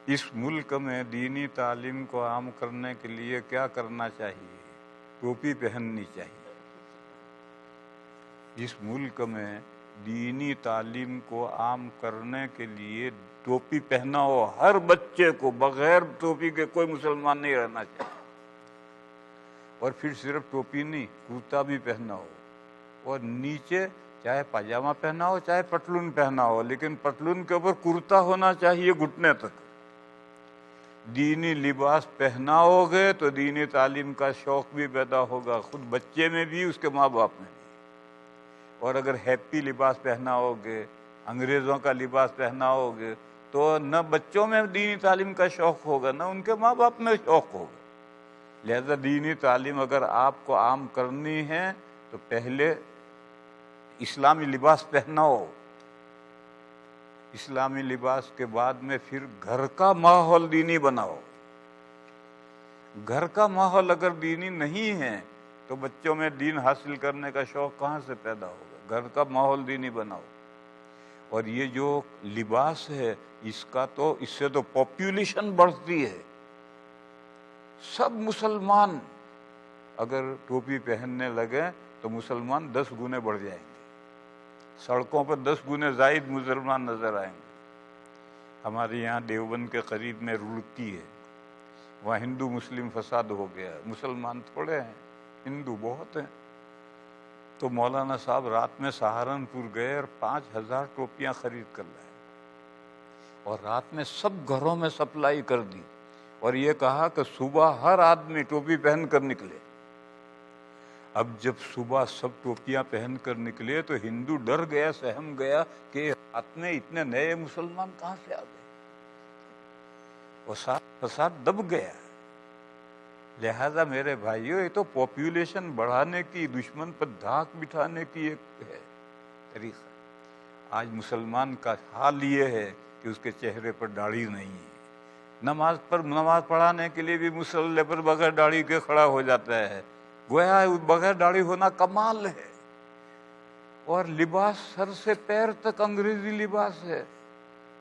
اس ملک میں دینی تعلیم کو عام کرنے کے لیے کیا کرنا چاہیے؟ ٹوپی پہننی چاہیے۔ اس ملک میں دینی تعلیم کو عام کرنے کے لیے ٹوپی پہنا ہو ہر بچے کو، بغیر ٹوپی کے کوئی مسلمان نہیں رہنا چاہیے۔ اور پھر صرف ٹوپی نہیں، کرتا بھی پہنا ہو، اور نیچے چاہے پاجامہ پہنا ہو چاہے پتلون پہنا ہو، لیکن پتلون کے اوپر کرتا ہونا چاہیے گھٹنے تک۔ دینی لباس پہناؤ گے تو دینی تعلیم کا شوق بھی پیدا ہوگا، خود بچے میں بھی، اس کے ماں باپ میں بھی۔ اور اگر ہیپی لباس پہناؤ گے، انگریزوں کا لباس پہناؤ گے، تو نہ بچوں میں دینی تعلیم کا شوق ہوگا نہ ان کے ماں باپ میں شوق ہوگا۔ لہذا دینی تعلیم اگر آپ کو عام کرنی ہے تو پہلے اسلامی لباس پہناؤ، اسلامی لباس کے بعد میں پھر گھر کا ماحول دینی بناؤ۔ گھر کا ماحول اگر دینی نہیں ہے تو بچوں میں دین حاصل کرنے کا شوق کہاں سے پیدا ہوگا؟ گھر کا ماحول دینی بناؤ۔ اور یہ جو لباس ہے اس سے تو پاپولیشن بڑھتی ہے۔ سب مسلمان اگر ٹوپی پہننے لگے تو مسلمان 10 گنے بڑھ جائیں گے، سڑکوں پر 10 گنے زائد مسلمان نظر آئیں گے۔ ہمارے یہاں دیوبند کے قریب میں رڑکی ہے، وہاں ہندو مسلم فساد ہو گیا، مسلمان تھوڑے ہیں، ہندو بہت ہیں۔ تو مولانا صاحب رات میں سہارنپور گئے اور 5000 ٹوپیاں خرید کر لائے، اور رات میں سب گھروں میں سپلائی کر دی، اور یہ کہا کہ صبح ہر آدمی ٹوپی پہن کر نکلے۔ اب جب صبح سب ٹوپیاں پہن کر نکلے تو ہندو ڈر گیا، سہم گیا کہ رات میں اتنے نئے مسلمان کہاں سے آ گئے، وہ فساد دب گیا۔ لہذا میرے بھائیو، یہ تو پاپولیشن بڑھانے کی، دشمن پر دھاک بٹھانے کی ایک ہے طریقہ۔ آج مسلمان کا حال یہ ہے کہ اس کے چہرے پر داڑھی نہیں ہے، نماز پڑھانے کے لیے بھی مصلی پر بغیر داڑھی کے کھڑا ہو جاتا ہے، گویا بغیر داڑھی ہونا کمال ہے۔ اور لباس سر سے پیر تک انگریزی لباس ہے،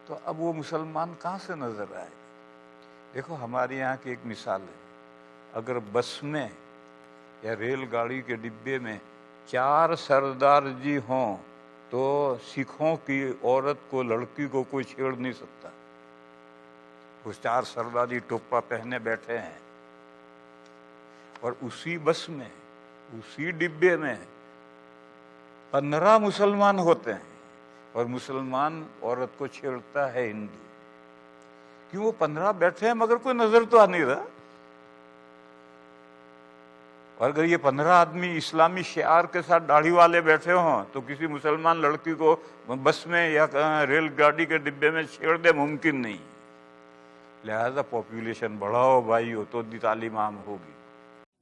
تو اب وہ مسلمان کہاں سے نظر آئے؟ دیکھو ہمارے یہاں کی ایک مثال ہے، اگر بس میں یا ریل گاڑی کے ڈبے میں 4 سردار جی ہوں تو سکھوں کی عورت کو، لڑکی کو کوئی چھیڑ نہیں سکتا۔ وہ 4 سرداری ٹوپا پہنے بیٹھے ہیں، اور اسی بس میں، اسی ڈبے میں 15 مسلمان ہوتے ہیں، اور مسلمان عورت کو چھیڑتا ہے ہندو۔ کیوں؟ وہ 15 بیٹھے ہیں مگر کوئی نظر تو آ نہیں رہا۔ اور اگر یہ 15 آدمی اسلامی شعار کے ساتھ داڑھی والے بیٹھے ہوں تو کسی مسلمان لڑکی کو بس میں یا ریل گاڑی کے ڈبے میں چھیڑ دے ممکن نہیں۔ لہذا پاپولیشن بڑھاؤ بھائیو، تو تعلیم عام ہوگی۔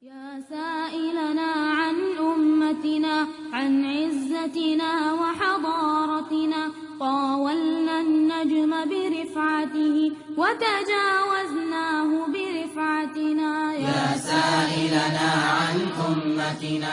یا سائلنا عن امتنا عن عزتنا وحضارتنا طاولنا النجم برفعته وتجاوزناه برفعتنا يا سائلنا عن أمتنا